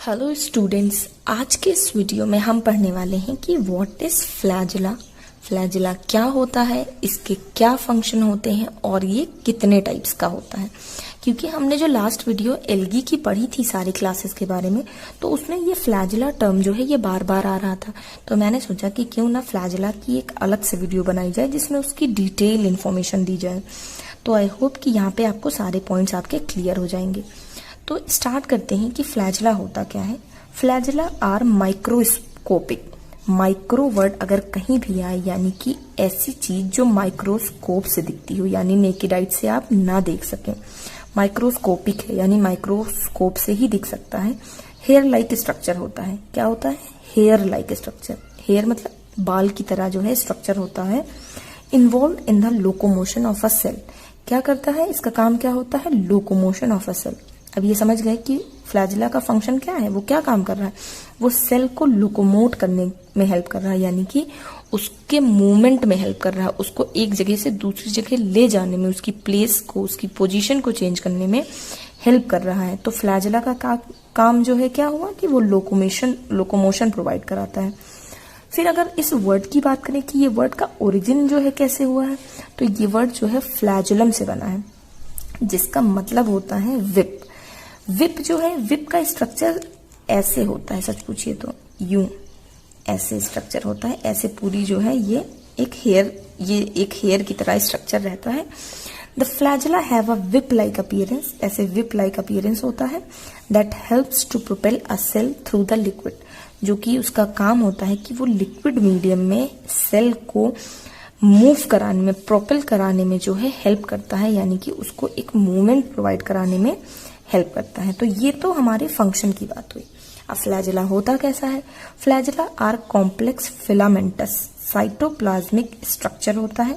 Hello students, आज के इस वीडियो में हम पढ़ने वाले हैं कि व्हाट इज फ्लैजिला। फ्लैजिला क्या होता है, इसके क्या फंक्शन होते हैं और ये कितने टाइप्स का होता है। क्योंकि हमने जो लास्ट वीडियो एल्गी की पढ़ी थी सारी क्लासेस के बारे में, तो उसमें ये फ्लैजिला टर्म जो है ये बार बार आ रहा था। तो मैंने सोचा कि क्यों ना फ्लैजिला की एक अलग से वीडियो बनाई जाए जिसमें उसकी डिटेल इन्फॉर्मेशन दी जाए। तो आई होप कि यहाँ पे आपको सारे पॉइंट्स आपके क्लियर हो जाएंगे। तो स्टार्ट करते हैं कि फ्लैजिला होता क्या है। Flagella are microscopic. Micro word अगर कहीं भी आए यानी कि ऐसी चीज जो माइक्रोस्कोप से दिखती हो, यानी नेकेड आइज से आप ना देख सकें। माइक्रोस्कोपिक है यानी माइक्रोस्कोप से ही दिख सकता है। हेयर लाइक स्ट्रक्चर होता है। क्या होता है? Hair like structure. हेयर मतलब बाल की तरह जो है स्ट्रक्चर होता है। Involve in the locomotion of a cell. क्या करता है? इसका काम क्या होता है? Locomotion of a cell. अब ये समझ गए कि फ्लैजिला का फंक्शन क्या है, वो क्या काम कर रहा है। वो सेल को लोकोमोट करने में हेल्प कर रहा है, यानी कि उसके मूवमेंट में हेल्प कर रहा है, उसको एक जगह से दूसरी जगह ले जाने में, उसकी प्लेस को, उसकी पोजीशन को चेंज करने में हेल्प कर रहा है। तो फ्लैजिला का काम जो है क्या हुआ कि वो लोकोमोशन प्रोवाइड कराता है। फिर अगर इस वर्ड की बात करें कि ये वर्ड का ओरिजिन जो है कैसे हुआ है, तो ये वर्ड जो है फ्लैजुलम से बना है, जिसका मतलब होता है विप। विप जो है, विप का स्ट्रक्चर ऐसे होता है, सच पूछिए तो यूं ऐसे स्ट्रक्चर होता है। ऐसे पूरी जो है ये एक हेयर की तरह स्ट्रक्चर रहता है। The flagella have a whip like appearance. ऐसे विप लाइक अपीयरेंस होता है। That helps to propel a cell through the liquid. जो कि उसका काम होता है कि वो लिक्विड मीडियम में सेल को मूव कराने में, प्रोपेल कराने में जो है हेल्प करता है, यानी कि उसको एक मूवमेंट प्रोवाइड कराने में हेल्प करता है। तो ये तो हमारे फंक्शन की बात हुई। अब फ्लैजिला होता कैसा है? Flagella are complex filamentous cytoplasmic structure होता है।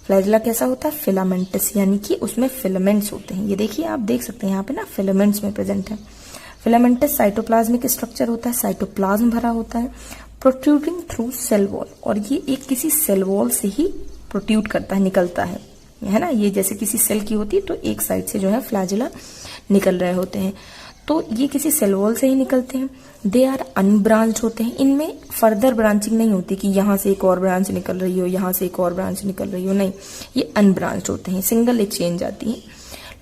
फ्लैजिला कैसा होता है? फिलामेंटस, यानी कि उसमें फिलामेंट्स होते हैं। ये देखिए, आप देख सकते हैं यहाँ पे ना फिलामेंट्स में प्रेजेंट है। फिलामेंटस साइटोप्लाज्मिक स्ट्रक्चर होता है, साइटोप्लाज्म भरा होता है। प्रोट्रूडिंग थ्रू सेल वॉल, और ये एक किसी सेल वॉल से ही प्रोट्रूड करता है, निकलता है ना। ये जैसे किसी सेल की होती है तो एक साइड से जो है फ्लैजिला निकल रहे होते हैं, तो ये किसी सेल वॉल से ही निकलते हैं। दे आर अनब्रांच्ड होते हैं। इनमें फर्दर ब्रांचिंग नहीं होती कि यहां से एक और ब्रांच निकल रही हो, यहां से एक और ब्रांच निकल रही हो, नहीं, ये अनब्रांच्ड होते हैं, सिंगल एक चेन जाती है।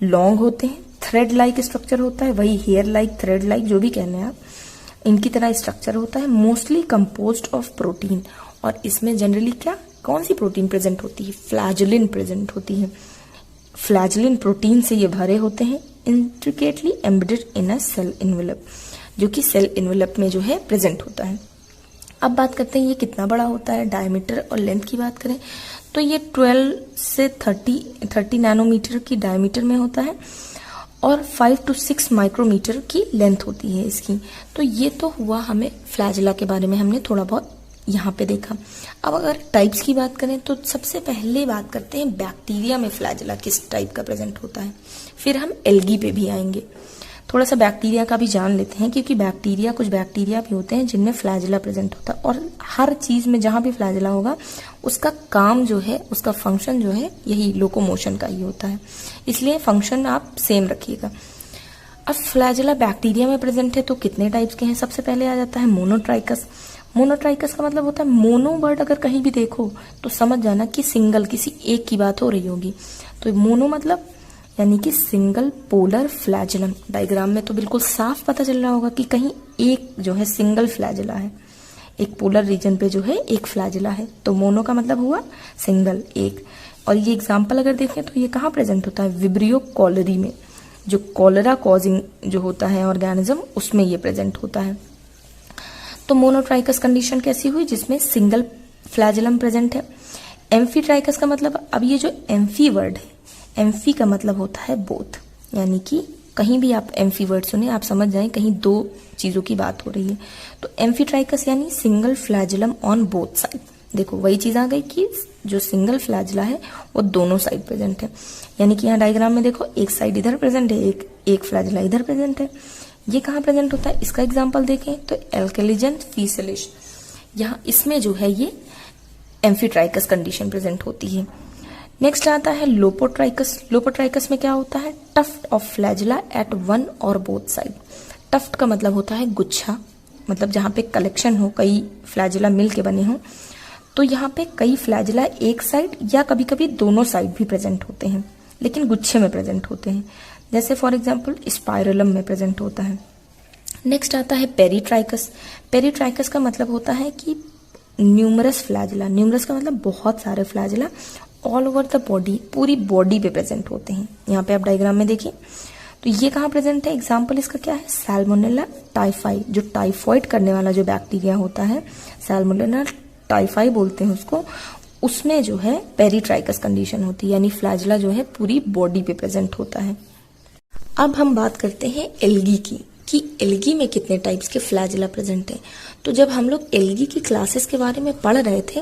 लॉन्ग होते हैं, थ्रेड लाइक स्ट्रक्चर होता है, वही हेयर लाइक, थ्रेड लाइक, जो भी कहने हैं आप, इनकी तरह स्ट्रक्चर होता है। मोस्टली कंपोज्ड ऑफ प्रोटीन, और इसमें जनरली क्या, कौन सी प्रोटीन प्रेजेंट होती है? फ्लैजुलिन प्रेजेंट होती है। फ्लैजुलिन प्रोटीन से ये भरे होते हैं। Intricately embedded in a cell envelope, जो कि सेल इनवेलप में जो है प्रेजेंट होता है। अब बात करते हैं ये कितना बड़ा होता है। डायमीटर और लेंथ की बात करें तो ये 12 से 30 नैनोमीटर की डायमीटर में होता है, और 5 to 6 माइक्रोमीटर की लेंथ होती है इसकी। तो ये तो हुआ हमें फ्लैजिला के बारे में, हमने थोड़ा बहुत यहाँ पे देखा। अब अगर टाइप्स की बात करें तो सबसे पहले बात करते हैं बैक्टीरिया में फ्लैजिला किस टाइप का प्रेजेंट होता है, फिर हम एल्गी पे भी आएंगे। थोड़ा सा बैक्टीरिया का भी जान लेते हैं, क्योंकि कुछ बैक्टीरिया भी होते हैं जिनमें फ्लैजिला प्रेजेंट होता है, और हर चीज में जहां भी फ्लैजिला होगा उसका काम जो है, उसका फंक्शन जो है, यही लोकोमोशन का ही होता है। इसलिए फंक्शन आप सेम रखिएगा। अब फ्लैजिला बैक्टीरिया में प्रेजेंट है तो कितने टाइप्स के हैं? सबसे पहले आ जाता है मोनोट्राइकस। मोनोट्राइकस का मतलब होता है, मोनो वर्ड अगर कहीं भी देखो तो समझ जाना कि सिंगल, किसी एक की बात हो रही होगी। तो मोनो मतलब यानी कि सिंगल पोलर फ्लैजिलम। डायग्राम में तो बिल्कुल साफ पता चल रहा होगा कि कहीं एक जो है सिंगल फ्लैजिला है, एक पोलर रीजन पे जो है एक फ्लैजिला है। तो मोनो का मतलब हुआ सिंगल, एक। और ये एग्जाम्पल अगर देखें तो ये कहाँ प्रेजेंट होता है? विब्रियो कॉलरी में, जो कॉलरा कॉजिंग जो होता है ऑर्गेनिज्म, उसमें ये प्रेजेंट होता है। तो मोनोट्राइकस कंडीशन कैसी हुई? जिसमें सिंगल फ्लैजिलम प्रेजेंट है। एम्फीट्राइकस का मतलब, अब ये जो एम्फी वर्ड है, एम्फी का मतलब होता है बोथ, यानी कि कहीं भी आप एम्फी वर्ड सुने आप समझ जाएं कहीं दो चीजों की बात हो रही है। तो एम्फीट्राइकस यानी single flagellum on both side. देखो वही चीज आ गई कि जो सिंगल फ्लैजिला है वो दोनों साइड प्रेजेंट है, यानी कि यहाँ डायग्राम में देखो एक साइड इधर प्रेजेंट है, एक फ्लैजिला इधर प्रेजेंट है। ये कहाँ प्रेजेंट होता है? इसका एग्जाम्पल देखें तो एल्केलिजन फीसलिश, यहाँ इसमें जो है ये एम्फीट्राइकस कंडीशन प्रेजेंट होती है। नेक्स्ट आता है लोपोट्राइकस। लोपोट्राइकस में क्या होता है? Tuft of flagella at one और बोथ साइड। टफ्ट का मतलब होता है गुच्छा, मतलब जहाँ पे कलेक्शन हो, कई फ्लैजिला मिल के बने हों। तो यहाँ पे कई फ्लैजिला एक साइड या कभी कभी दोनों साइड भी प्रेजेंट होते हैं, लेकिन गुच्छे में प्रेजेंट होते हैं, जैसे फॉर एग्जाम्पल स्पाइरलम में प्रेजेंट होता है। नेक्स्ट आता है पेरीट्राइकस। पेरीट्राइकस का मतलब होता है कि न्यूमरस फ्लैजिला, न्यूमरस का मतलब बहुत सारे flagella all over the body, पूरी बॉडी पे प्रेजेंट होते हैं। यहाँ पे आप डायग्राम में देखिए, तो ये कहाँ प्रेजेंट है, एग्जाम्पल इसका क्या है, सैल्मोनेला टाइफाई, जो टाइफॉइड करने वाला जो बैक्टीरिया होता है, सैल्मोनेला टाइफाई बोलते हैं उसको, उसमें जो है पेरीट्राइकस कंडीशन होती है, यानी फ्लैजिला जो है पूरी बॉडी पे प्रेजेंट होता है। अब हम बात करते हैं एल्गी की, कि एल्गी में कितने टाइप्स के फ्लैजिला प्रेजेंट है। तो जब हम लोग एल्गी की क्लासेस के बारे में पढ़ रहे थे,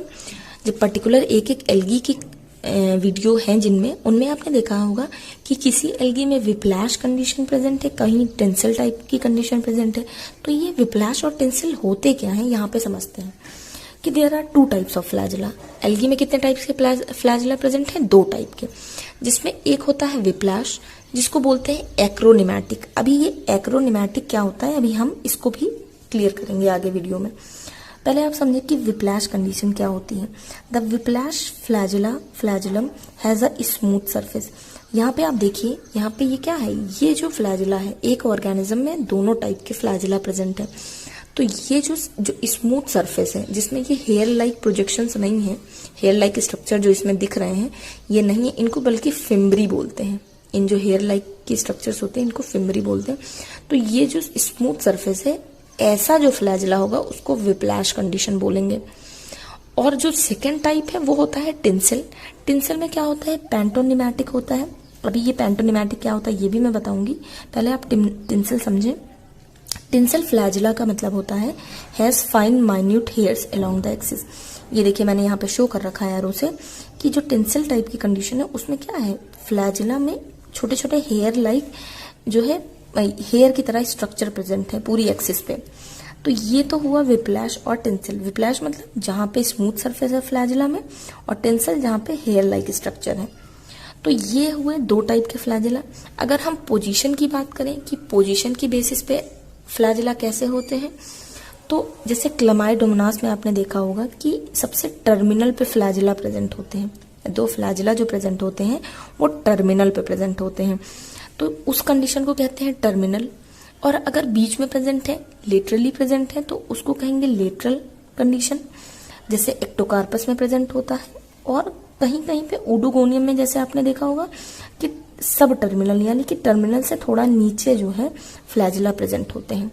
जब पर्टिकुलर एक एक एल्गी की वीडियो हैं जिनमें, उनमें आपने देखा होगा कि किसी एल्गी में विप्लैश कंडीशन प्रेजेंट है, कहीं टेंसिल टाइप की कंडीशन प्रेजेंट है। तो ये विप्लैश और टेंसिल होते क्या हैं, यहाँ पे समझते हैं कि there are 2 types of flagella. Algae में कितने टाइप्स के फ्लैजिला प्रेजेंट हैं, 2 टाइप के, जिसमें एक होता है विप्लैश, जिसको बोलते हैं एक्रोनिमैटिक। अभी ये एक्रोनिमैटिक क्या होता है, अभी हम इसको भी क्लियर करेंगे आगे वीडियो में। पहले आप समझे कि विप्लैश कंडीशन क्या होती है। The whiplash flagellum has a smooth surface. यहाँ पे आप देखिए, यहाँ पे ये क्या है, ये जो फ्लैजिला है, एक ऑर्गेनिज्म में दोनों टाइप के फ्लैजिला प्रेजेंट है। तो ये जो स्मूथ सरफेस है, जिसमें ये हेयर लाइक प्रोजेक्शंस नहीं है, हेयर लाइक स्ट्रक्चर जो इसमें दिख रहे हैं ये नहीं है, इनको बल्कि फिम्बरी बोलते हैं। इन जो हेयर लाइक की स्ट्रक्चर्स होते हैं इनको फिम्बरी बोलते हैं। तो ये जो स्मूथ सरफेस है, ऐसा जो फ्लैजिला होगा उसको विप्लैश कंडीशन बोलेंगे। और जो सेकेंड टाइप है वो होता है टिंसिल। टिंसिल में क्या होता है, पैंटोनिमैटिक होता है। अभी ये पैंटोनिमैटिक क्या होता है ये भी मैं बताऊंगी, पहले आप टिंसिल समझें। टिंसिल फ्लैजिला का मतलब होता है has fine minute hairs along the axis. ये देखिए मैंने यहाँ पे शो कर रखा है एरो से कि जो टिंसिल टाइप की कंडीशन है उसमें क्या है, फ्लैजिला में छोटे छोटे हेयर लाइक जो है हेयर की तरह स्ट्रक्चर प्रेजेंट है पूरी एक्सिस पे। तो ये तो हुआ विप्लैश और टेंसिल। विप्लैश मतलब जहां पे स्मूथ सरफेस है फ्लैजिला में, और टेंसिल जहां पे हेयर लाइक स्ट्रक्चर है। तो ये हुए 2 टाइप के फ्लैजिला। अगर हम पोजीशन की बात करें कि पोजीशन की बेसिस पे फ्लैजिला कैसे होते हैं, तो जैसे क्लमाइडोमोनास में आपने देखा होगा कि सबसे टर्मिनल पे फ्लैजिला प्रेजेंट होते हैं। 2 फ्लैजिला जो प्रेजेंट होते हैं वो टर्मिनल पे प्रेजेंट होते हैं, तो उस कंडीशन को कहते हैं टर्मिनल। और अगर बीच में प्रेजेंट है, लेटरली प्रेजेंट है, तो उसको कहेंगे लेटरल कंडीशन, जैसे एक्टोकार्पस में प्रेजेंट होता है। और कहीं कहीं पे ओडोगोनियम में जैसे आपने देखा होगा कि सब टर्मिनल, यानी कि टर्मिनल से थोड़ा नीचे जो है फ्लैजिला प्रेजेंट होते हैं।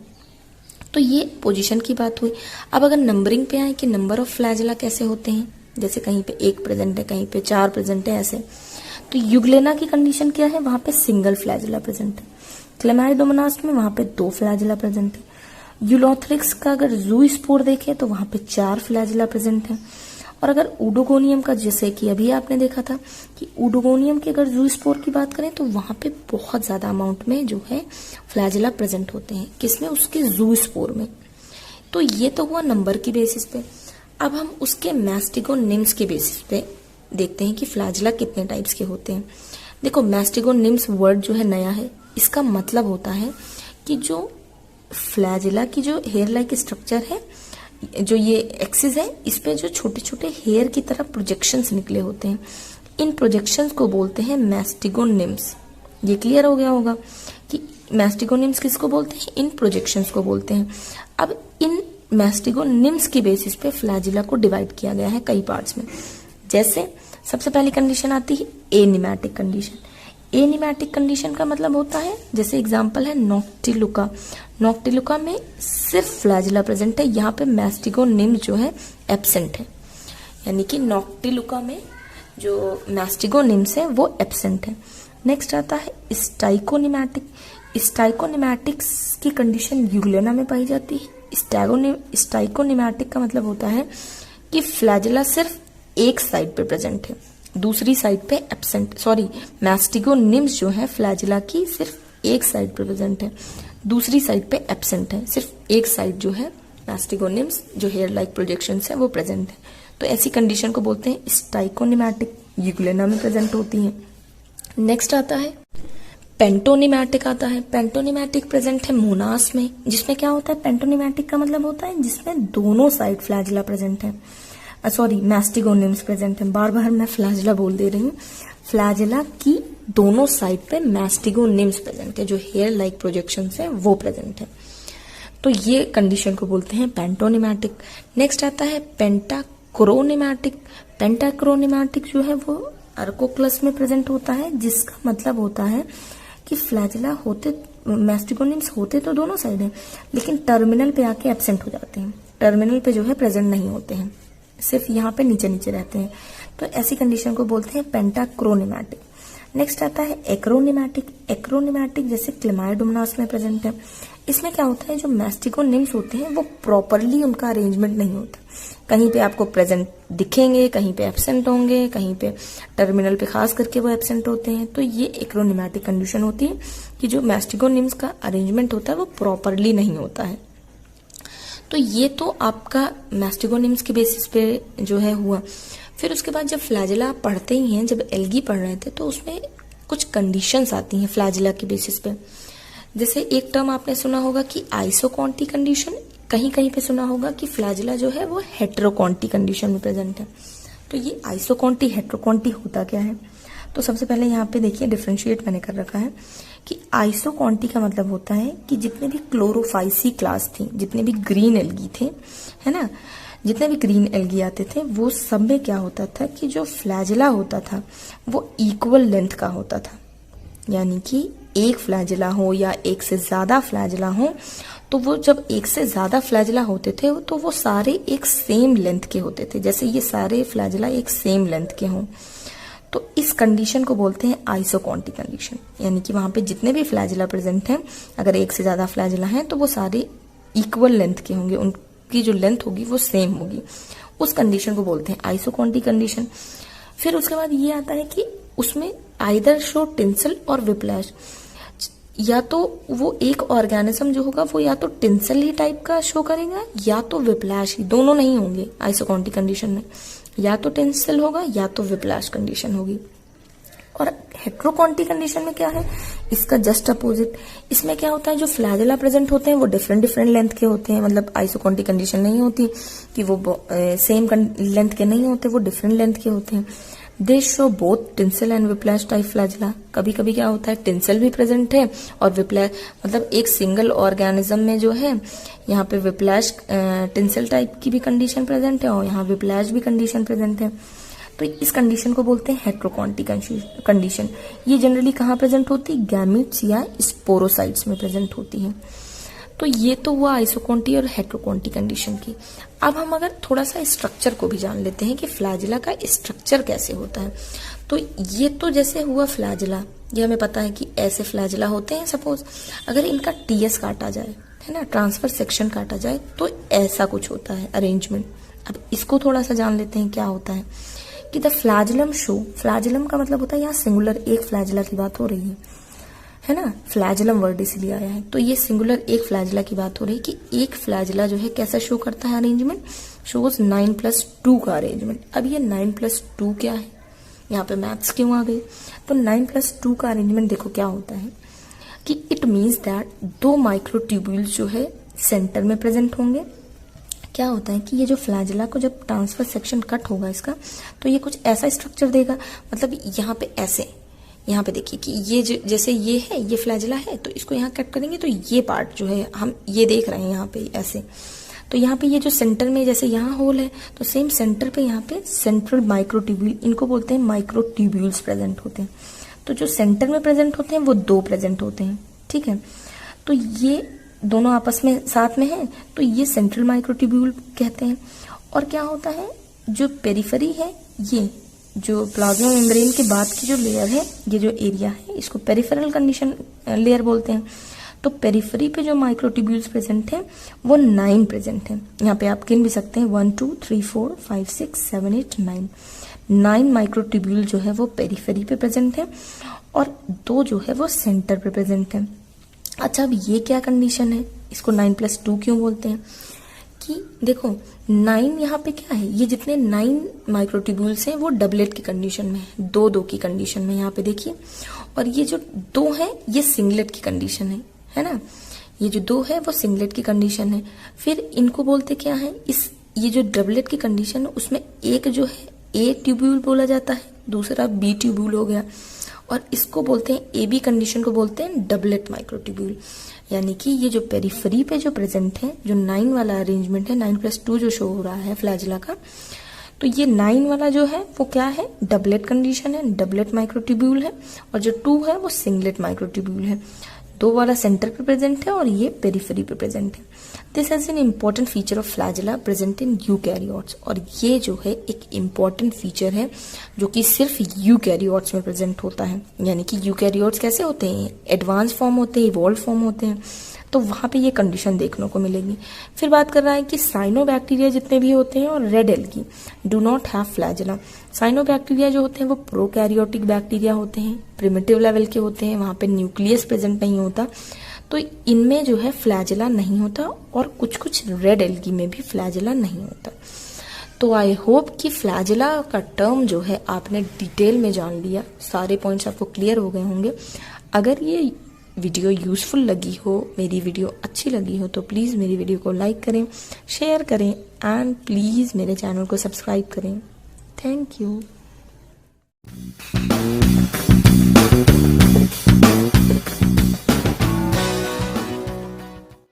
तो ये पोजीशन की बात हुई। अब अगर नंबरिंग पे आए कि नंबर ऑफ फ्लैजिला कैसे होते हैं, जैसे कहीं पे 1 प्रेजेंट है, कहीं पे 4 प्रेजेंट है, ऐसे। तो यूग्लेना की कंडीशन क्या है, वहां पे सिंगल फ्लैजिला प्रेजेंट है। क्लेमाइडोमोनास में वहां पे 2 फ्लैजिला प्रेजेंट है। यूलोथ्रिक्स का अगर जू स्पोर देखें तो वहां पे 4 फ्लैजिला प्रेजेंट है। और अगर उडोगोनियम का, जैसे कि अभी आपने देखा था कि उडोगोनियम के अगर जू स्पोर की बात करें तो वहां पे बहुत ज्यादा अमाउंट में जो है फ्लैजिला प्रेजेंट होते हैं। किसमें, उसके जू स्पोर में। तो ये तो हुआ नंबर की बेसिस पे। अब हम उसके मैस्टिगोनिम्स के बेसिस पे देखते हैं कि फ्लैजिला कितने टाइप्स के होते हैं। देखो, मैस्टिगोनिम्स वर्ड जो है नया है, इसका मतलब होता है कि जो फ्लैजिला की जो हेयर लाइक स्ट्रक्चर है, जो ये एक्सिस है, इस पे जो छोटे छोटे हेयर की तरह प्रोजेक्शंस निकले होते हैं, इन प्रोजेक्शंस को बोलते हैं मैस्टिगोनिम्स। ये क्लियर हो गया होगा कि मैस्टिगोनिम्स किसको बोलते हैं, इन प्रोजेक्शंस को बोलते हैं। अब इन मैस्टिगोनिम्स की बेसिस पे फ्लैजिला को डिवाइड किया गया है कई पार्ट्स में। जैसे सबसे पहली कंडीशन आती है एनिमैटिक कंडीशन। एनिमैटिक कंडीशन का मतलब होता है, जैसे एग्जांपल है नॉक्टिलुका। नॉक्टिलुका में सिर्फ फ्लैजिला प्रेजेंट है, यहाँ पे मैस्टिगोनिम्स जो है एब्सेंट है, यानी कि नॉक्टिलुका में जो मैस्टिगोनिम्स है वो एब्सेंट है। नेक्स्ट आता है स्टाइकोनिमैटिक। स्टाइकोनिमैटिक्स की कंडीशन यूग्लेना में पाई जाती है। स्टाइकोनिमैटिक का मतलब होता है कि फ्लैजिला सिर्फ एक साइड पे प्रेजेंट है, दूसरी साइड पे एब्सेंट। सॉरी, मैस्टिगोनिम्स जो है फ्लैजिला की सिर्फ एक साइड पे प्रेजेंट है, दूसरी साइड पे एब्सेंट है। सिर्फ एक साइड जो है मैस्टिगोनिम्स जो हेयर लाइक प्रोजेक्शंस है वो प्रेजेंट है। तो ऐसी कंडीशन को बोलते हैं स्टाइकोनिमैटिक, यूग्लेना में प्रेजेंट होती है। नेक्स्ट आता है पेंटोनिमैटिक आता है। पेंटोनिमैटिक प्रेजेंट है मोनास में, जिसमें क्या होता है, पेंटोनिमैटिक का मतलब होता है जिसमें दोनों साइड फ्लैजिला प्रेजेंट है। सॉरी, मैस्टिगोनिम्स प्रेजेंट है। बार बार मैं फ्लैजिला बोल दे रही हूँ। फ्लैजिला की दोनों साइड पे मैस्टिगोनिम्स प्रेजेंट है, जो हेयर लाइक प्रोजेक्शन है वो प्रेजेंट है। तो ये कंडीशन को बोलते हैं पेंटोनिमैटिक। नेक्स्ट आता है पेंटाक्रोनिमैटिक। पेंटाक्रोनिमैटिक जो है वो अर्कोक्लस में प्रेजेंट होता है, जिसका मतलब होता है कि फ्लैजिला होते, मैस्टिगोनिम्स होते तो दोनों साइड है, लेकिन टर्मिनल पे आके एब्सेंट हो जाते हैं। टर्मिनल पे जो है प्रेजेंट नहीं होते हैं, सिर्फ यहाँ पे नीचे नीचे रहते हैं। तो ऐसी कंडीशन को बोलते हैं पेंटाक्रोनिमैटिक। नेक्स्ट आता है एक्रोनिमैटिक। एक्रोनिमैटिक जैसे क्लेमाइडोमोनास में प्रेजेंट है। इसमें क्या होता है, जो मैस्टिगोनिम्स होते हैं वो प्रॉपरली उनका अरेंजमेंट नहीं होता। कहीं पे आपको प्रेजेंट दिखेंगे, कहीं पे एब्सेंट होंगे, कहीं पे टर्मिनल पे खास करके वो एब्सेंट होते हैं। तो ये एक्रोनिमैटिक कंडीशन होती है कि जो मैस्टिगोनिम्स का अरेंजमेंट होता है वो प्रॉपरली नहीं होता है। तो ये तो आपका मैस्टिगोनिम्स के बेसिस पे जो है हुआ। फिर उसके बाद जब फ्लैजिला आप पढ़ते ही हैं, जब एल्गी पढ़ रहे थे तो उसमें कुछ कंडीशंस आती हैं फ्लैजिला के बेसिस पे। जैसे एक टर्म आपने सुना होगा कि आइसोकॉन्टी कंडीशन, कहीं कहीं पे सुना होगा कि फ्लैजिला जो है वो हेटेरोकॉन्टी कंडीशन में प्रेजेंट है। तो ये आइसोकॉन्टी हेटेरोकॉन्टी होता क्या है, तो सबसे पहले यहाँ पे देखिए डिफरेंशिएट मैंने कर रखा है कि आइसोकॉन्टी का मतलब होता है कि जितने भी क्लोरोफाइसी क्लास थी, जितने भी ग्रीन एल्गी थे, है ना, जितने भी ग्रीन एल्गी आते थे वो सब में क्या होता था कि जो फ्लैजिला होता था वो इक्वल लेंथ का होता था। यानी कि एक फ्लैजिला हो या एक से ज्यादा फ्लैजिला हो, तो वो जब एक से ज्यादा फ्लैजिला होते थे तो वो सारे एक सेम लेंथ के होते थे। जैसे ये सारे फ्लैजिला एक सेम लेंथ के हों, तो इस कंडीशन को बोलते हैं आइसोकॉन्टी कंडीशन। यानी कि वहां पे जितने भी फ्लैजिला प्रेजेंट हैं, अगर एक से ज्यादा फ्लैजिला हैं तो वो सारे इक्वल लेंथ के होंगे, उनकी जो लेंथ होगी वो सेम होगी। उस कंडीशन को बोलते हैं आइसोकॉन्टी कंडीशन। फिर उसके बाद ये आता है कि उसमें आइदर शो टिंसल और विप्लैश, या तो वो एक ऑर्गेनिज्म जो होगा वो या तो टिंसल ही टाइप का शो करेगा या तो विप्लैश ही, दोनों नहीं होंगे आइसोकॉन्टी कंडीशन में। या तो टिंसल होगा या तो विप्लैश कंडीशन होगी। और हेटेरोकॉन्टी कंडीशन में क्या है, इसका जस्ट अपोजिट। इसमें क्या होता है, जो फ्लैजिला प्रेजेंट होते हैं वो डिफरेंट डिफरेंट लेंथ के होते हैं। मतलब आइसोकॉन्टी कंडीशन नहीं होती कि वो सेम लेंथ के नहीं होते, वो डिफरेंट लेंथ के होते हैं। दे show both tinsel and whiplash type flagella. कभी कभी क्या होता है, टिंसल भी प्रेजेंट है और विप्लैश, मतलब एक सिंगल ऑर्गेनिज्म में जो है यहाँ पे विप्लैश टिंसल टाइप की भी कंडीशन प्रेजेंट है और यहाँ विप्लैश भी कंडीशन प्रेजेंट है। तो इस कंडीशन को बोलते हैं हेटेरोकॉन्टी कंडीशन। ये जनरली कहाँ प्रेजेंट होती है, गैमीट्स या स्पोरोसाइट्स में प्रेजेंट होती है। तो ये तो हुआ आइसोकॉन्टी और हेटेरोकॉन्टी कंडीशन की। अब हम अगर थोड़ा सा स्ट्रक्चर को भी जान लेते हैं कि फ्लैजिला का स्ट्रक्चर कैसे होता है। तो ये तो जैसे हुआ फ्लैजिला, ये हमें पता है कि ऐसे फ्लैजिला होते हैं। सपोज अगर इनका टीएस काटा जाए, है ना, ट्रांसफर सेक्शन काटा जाए, तो ऐसा कुछ होता है अरेंजमेंट। अब इसको थोड़ा सा जान लेते हैं क्या होता है कि द फ्लैजिलम शो, फ्लैजिलम का मतलब होता है यहाँ सिंगुलर एक फ्लैजिला की बात हो रही है ना, फ्लैजिलम वर्ड इसलिए आया है। तो ये सिंगुलर एक फ्लैजिला की बात हो रही है कि एक फ्लैजिला जो है कैसा शो करता है अरेंजमेंट, शोज 9+2 का अरेंजमेंट। अब ये 9+2 क्या है, यहाँ पे मैथ्स क्यों आ गई, तो 9+2 का अरेंजमेंट देखो क्या होता है कि इट मीन्स दैट 2 माइक्रोट्यूब्यूल्स जो है सेंटर में प्रेजेंट होंगे। क्या होता है कि ये जो फ्लैजिला को जब ट्रांसफर सेक्शन कट होगा इसका, तो ये कुछ ऐसा स्ट्रक्चर देगा। मतलब यहाँ पे ऐसे, यहाँ पे देखिए कि ये जैसे ये है, ये फ्लैजिला है, तो इसको यहाँ कट करेंगे तो ये पार्ट जो है हम ये देख रहे हैं यहाँ पे ऐसे। तो यहाँ पे ये जो सेंटर में जैसे यहाँ होल है, तो सेम सेंटर पे यहाँ पे सेंट्रल माइक्रोट्यूब्यूल, इनको बोलते हैं माइक्रोट्यूब्यूल्स प्रेजेंट होते हैं। तो जो सेंटर में प्रेजेंट होते हैं वो 2 प्रेजेंट होते हैं, ठीक है। तो ये दोनों आपस में साथ में है, तो ये सेंट्रल माइक्रोट्यूब्यूल कहते हैं। और क्या होता है, जो पेरिफेरी है, ये जो प्लाज्मा मेम्ब्रेन के बाद की जो लेयर है, ये जो एरिया है, इसको पेरिफेरल कंडीशन लेयर बोलते हैं। तो पेरिफेरी पे जो माइक्रोट्यूब्यूल्स प्रेजेंट हैं वो 9 प्रेजेंट हैं। यहाँ पे आप गिन भी सकते हैं 1 2 3 4 5 6 7 8 9 माइक्रोट्यूब्यूल जो है वो पेरिफेरी पे प्रेजेंट है और 2 जो है वो सेंटर पे प्रेजेंट है। अच्छा, अब ये क्या कंडीशन है, इसको 9+2 क्यों बोलते हैं कि देखो 9 यहाँ पे क्या है, ये जितने 9 माइक्रोट्यूब्यूल्स हैं वो डबलेट की कंडीशन में है, 2-2 की कंडीशन में यहाँ पे देखिए। और ये जो 2 है ये सिंगलेट की कंडीशन है ना, ये जो 2 है वो सिंगलेट की कंडीशन है। फिर इनको बोलते क्या है, इस ये जो डबलेट की कंडीशन है उसमें एक जो है ए ट्यूब्यूल बोला जाता है, दूसरा बी ट्यूब्यूल हो गया, और इसको बोलते हैं ए बी कंडीशन को बोलते हैं डबलेट माइक्रोट्यूब्यूल। यानी कि ये जो पेरिफेरी पे जो प्रेजेंट है, जो 9 वाला अरेंजमेंट है, 9+2 जो शो हो रहा है फ्लैजिला का, तो ये 9 वाला जो है वो क्या है, डबलेट कंडीशन है, डबलेट माइक्रोट्यूब्यूल है, और जो 2 है वो सिंगलेट माइक्रोट्यूब्यूल है। 2 वाला सेंटर पे प्रेजेंट है और ये पेरिफेरी पे प्रेजेंट है। This has an important feature of flagella present in eukaryotes, और ये जो है एक इम्पॉर्टेंट फीचर है जो कि सिर्फ यूकैरियोट्स में प्रेजेंट होता है। यानी कि यूकैरियोट्स कैसे होते हैं, एडवांस फॉर्म होते हैं, इवॉल्व फॉर्म होते हैं, तो वहां पे ये कंडीशन देखने को मिलेगी। फिर बात कर रहा है कि साइनोबैक्टीरिया जितने भी होते हैं और red algae do not have flagella. Cyanobacteria जो होते हैं वो प्रोकैरियोटिक बैक्टीरिया होते हैं, प्रिमिटिव लेवल के होते हैं, वहां पे न्यूक्लियस प्रेजेंट नहीं होता, तो इनमें जो है फ्लैजिला नहीं होता, और कुछ कुछ रेड एल्गी में भी फ्लैजिला नहीं होता। तो आई होप कि फ्लैजिला का टर्म जो है आपने डिटेल में जान लिया, सारे पॉइंट्स आपको क्लियर हो गए होंगे। अगर ये वीडियो यूजफुल लगी हो, मेरी वीडियो अच्छी लगी हो, तो प्लीज़ मेरी वीडियो को लाइक करें, शेयर करें, एंड प्लीज़ मेरे चैनल को सब्सक्राइब करें। Thank you.